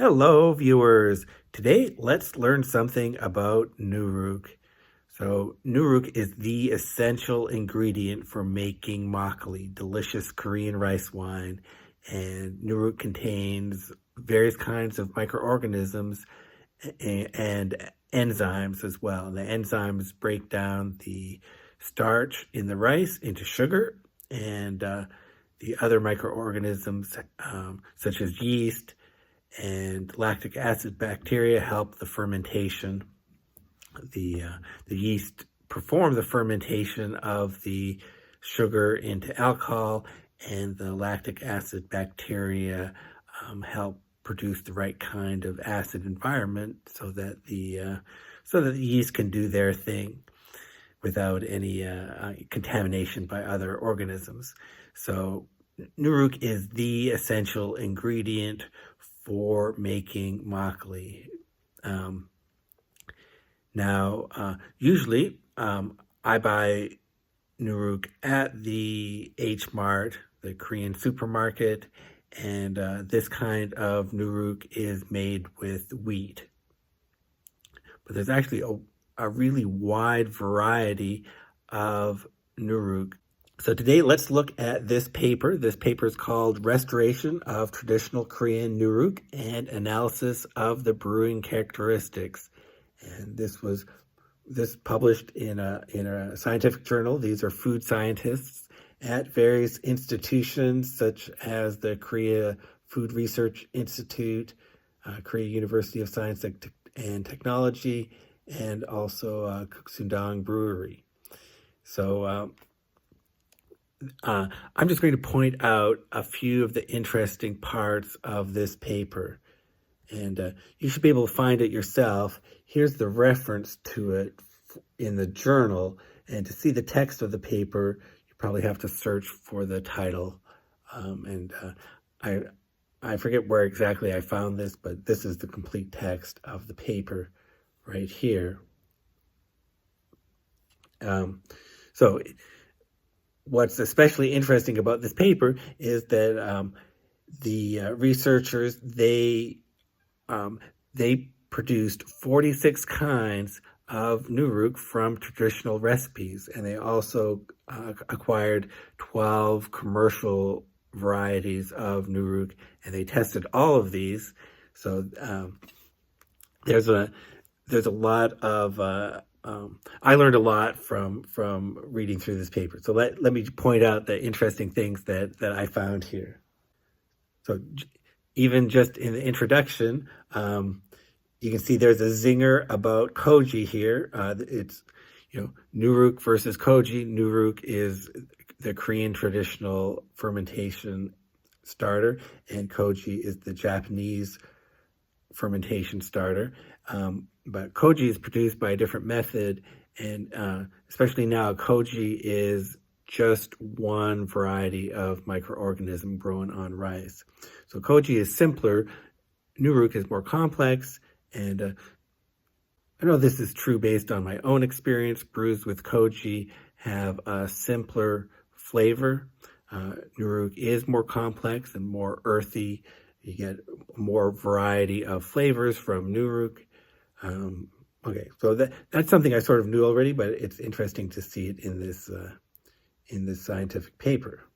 Hello, viewers. Today, let's learn something about Nuruk. So, Nuruk is the essential ingredient for making makgeolli, delicious Korean rice wine. And Nuruk contains various kinds of microorganisms and enzymes as well. The enzymes break down the starch in the rice into sugar, and the other microorganisms, such as yeast and lactic acid bacteria, help the fermentation. The yeast perform the fermentation of the sugar into alcohol, and the lactic acid bacteria help produce the right kind of acid environment so that the yeast can do their thing without any contamination by other organisms. So Nuruk is the essential ingredient for making makgeolli. Usually I buy Nuruk at the H Mart, the Korean supermarket, and this kind of Nuruk is made with wheat. But there's actually a really wide variety of Nuruk. So today, let's look at this paper. This paper is called Restoration of Traditional Korean Nuruk and Analysis of the Brewing Characteristics. And this published in a scientific journal. These are food scientists at various institutions such as the Korea Food Research Institute, Korea University of Science and Technology, and also Kuksundong Brewery. So I'm just going to point out a few of the interesting parts of this paper, and you should be able to find it yourself. Here's the reference to it in the journal, and to see the text of the paper, you probably have to search for the title. I forget where exactly I found this, but this is the complete text of the paper right here. So what's especially interesting about this paper is that the researchers, they produced 46 kinds of Nuruk from traditional recipes, and they also acquired 12 commercial varieties of Nuruk, and they tested all of these. So there's a lot of I learned a lot from reading through this paper. So let me point out the interesting things that I found here. So even just in the introduction, you can see there's a zinger about Koji here. It's, Nuruk versus Koji. Nuruk is the Korean traditional fermentation starter, and Koji is the Japanese fermentation starter. But Koji is produced by a different method, and especially now, Koji is just one variety of microorganism grown on rice. So Koji is simpler, Nuruk is more complex, and I know this is true based on my own experience. Brews with Koji have a simpler flavor. Nuruk is more complex and more earthy. You get more variety of flavors from Nuruk. Okay, so that's something I sort of knew already, but it's interesting to see it in this scientific paper.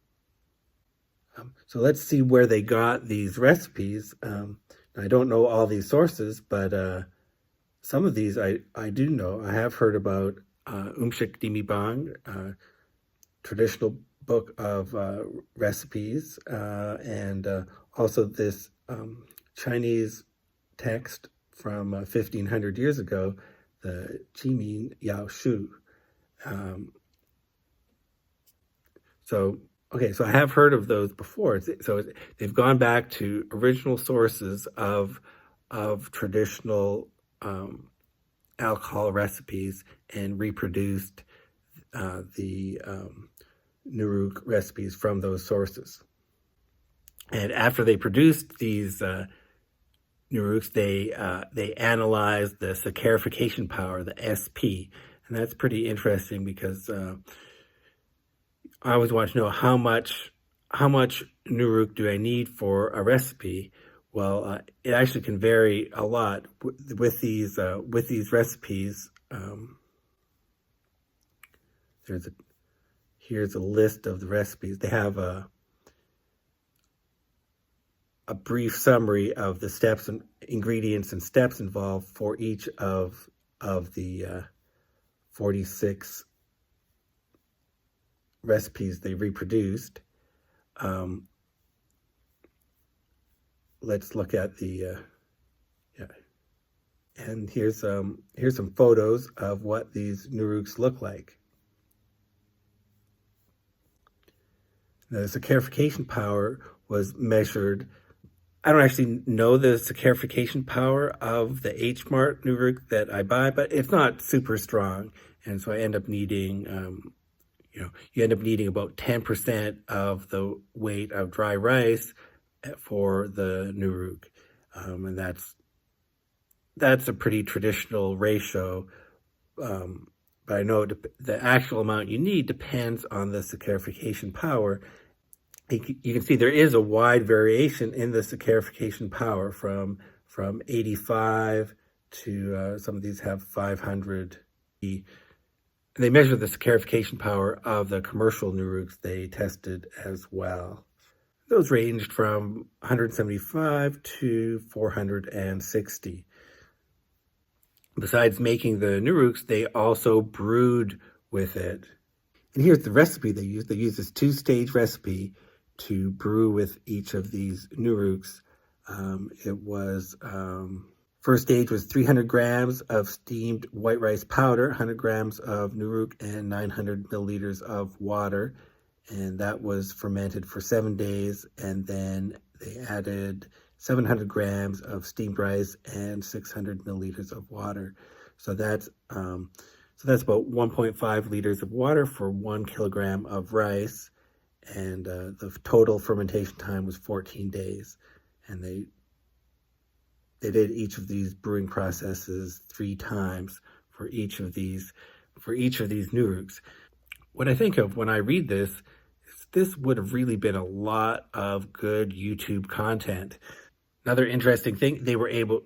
So let's see where they got these recipes. I don't know all these sources, but some of these I do know. I have heard about Umshik Dimibang, traditional book of recipes, and also this Chinese text from 1500 years ago, the Jimin Yao Shu. So I have heard of those before. So they've gone back to original sources of traditional alcohol recipes and reproduced the Nuruk recipes from those sources. And after they produced these Nuruks, they analyzed the saccharification power, the SP, and that's pretty interesting because I always want to know how much Nuruk do I need for a recipe. It actually can vary a lot with these recipes. Here's a list of the recipes. They have a brief summary of the steps and ingredients and steps involved for each of the 46 recipes they reproduced. Let's look at the and here's some photos of what these nuruks look like. The saccharification power was measured. I don't actually know the saccharification power of the H Mart Nuruk that I buy, but it's not super strong, and so I end up needing, you end up needing about 10% of the weight of dry rice for the Nuruk, and that's a pretty traditional ratio. But I know the actual amount you need depends on the saccharification power. You can see there is a wide variation in the saccharification power from 85 to some of these have 500. And they measure the saccharification power of the commercial Nuruks they tested as well. Those ranged from 175 to 460. Besides making the Nuruks, they also brewed with it. And here's the recipe they used. They used this 2-stage recipe to brew with each of these Nuruks. First stage was 300 grams of steamed white rice powder, 100 grams of Nuruk, and 900 milliliters of water. And that was fermented for 7 days. And then they added 700 grams of steamed rice and 600 milliliters of water. So that's about 1.5 liters of water for 1 kilogram of rice. And the total fermentation time was 14 days. And they did each of these brewing processes 3 times for each of these Nuruks. What I think of when I read this is this would have really been a lot of good YouTube content. Another interesting thing, they were able,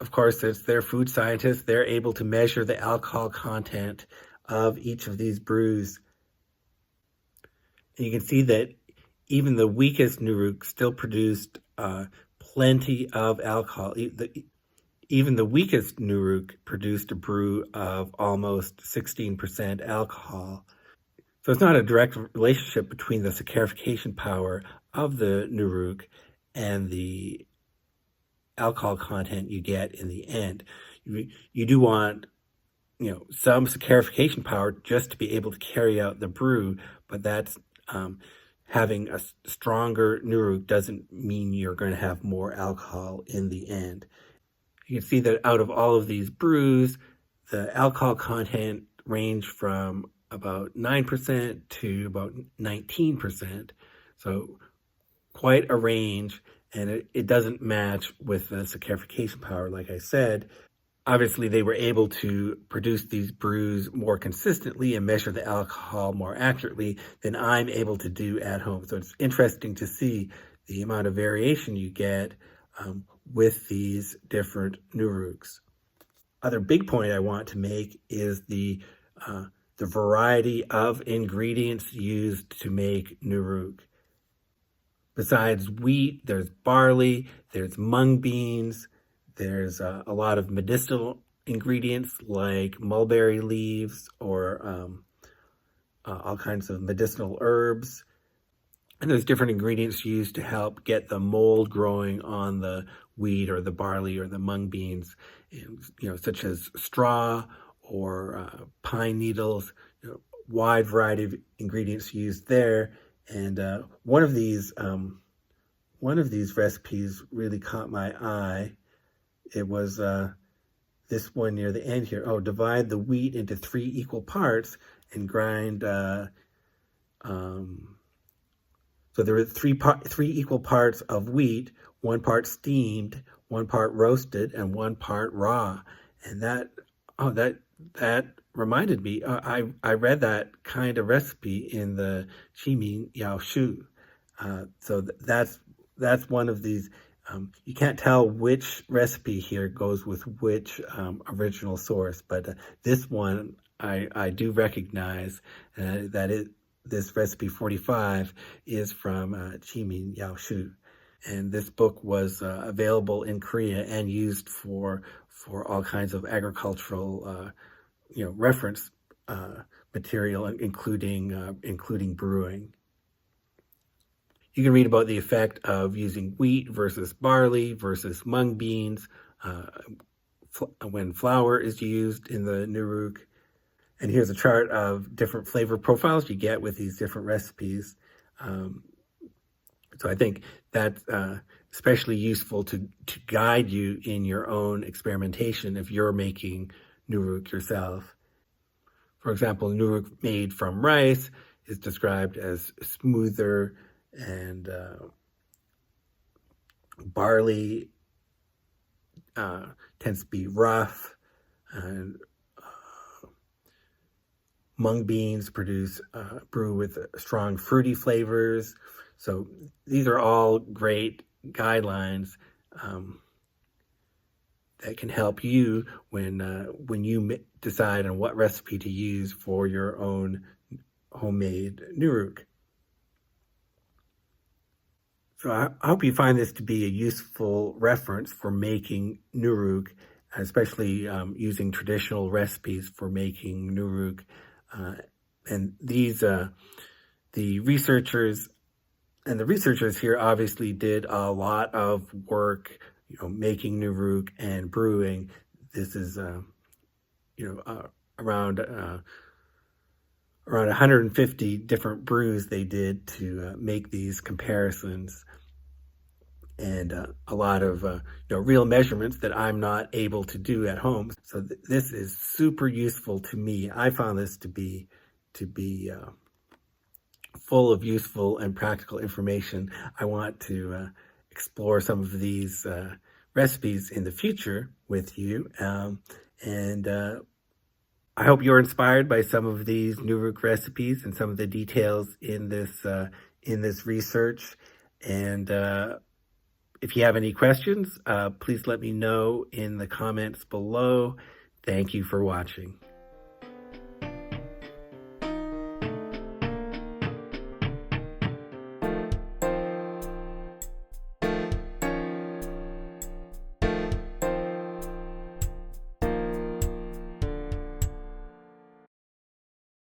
of course, since they're food scientists, they're able to measure the alcohol content of each of these brews. And you can see that even the weakest Nuruk still produced plenty of alcohol. Even the weakest Nuruk produced a brew of almost 16% alcohol. So it's not a direct relationship between the saccharification power of the Nuruk and the alcohol content you get in the end. You do want, some saccharification power just to be able to carry out the brew, but that's having a stronger Nuruk doesn't mean you're going to have more alcohol in the end. You can see that out of all of these brews, the alcohol content ranged from about 9% to about 19%. So quite a range, and it doesn't match with the saccharification power, like I said. Obviously, they were able to produce these brews more consistently and measure the alcohol more accurately than I'm able to do at home. So it's interesting to see the amount of variation you get with these different Nuruks. Other big point I want to make is the variety of ingredients used to make Nuruk. Besides wheat, there's barley, there's mung beans, there's a lot of medicinal ingredients like mulberry leaves or all kinds of medicinal herbs. And there's different ingredients used to help get the mold growing on the wheat or the barley or the mung beans, such as straw or pine needles, wide variety of ingredients used there. And one of these recipes really caught my eye. It was this one near the end here. Divide the wheat into 3 equal parts and grind. So there were 3 equal parts of wheat, 1 part steamed, 1 part roasted, and 1 part raw. And that reminded me. I read that kind of recipe in the Qiming Yao Shu. So that's one of these. You can't tell which recipe here goes with which original source, but this one I do recognize this recipe 45 is from Jimin Yaoshu. And this book was available in Korea and used for all kinds of agricultural reference material, including brewing. You can read about the effect of using wheat versus barley versus mung beans when flour is used in the Nuruk. And here's a chart of different flavor profiles you get with these different recipes. So I think that's especially useful to guide you in your own experimentation if you're making Nuruk yourself. For example, Nuruk made from rice is described as smoother, and barley tends to be rough, and mung beans brew with strong fruity flavors. So these are all great guidelines that can help you when you decide on what recipe to use for your own homemade Nuruk. So I hope you find this to be a useful reference for making Nuruk, especially using traditional recipes for making Nuruk. And the researchers here obviously did a lot of work, making Nuruk and brewing. This is, around 150 different brews they did to make these comparisons, and a lot of real measurements that I'm not able to do at home. So this is super useful to me. I found this to be full of useful and practical information. I want to explore some of these recipes in the future with you, and I hope you're inspired by some of these Nuruk recipes and some of the details in this research. And if you have any questions, please let me know in the comments below. Thank you for watching.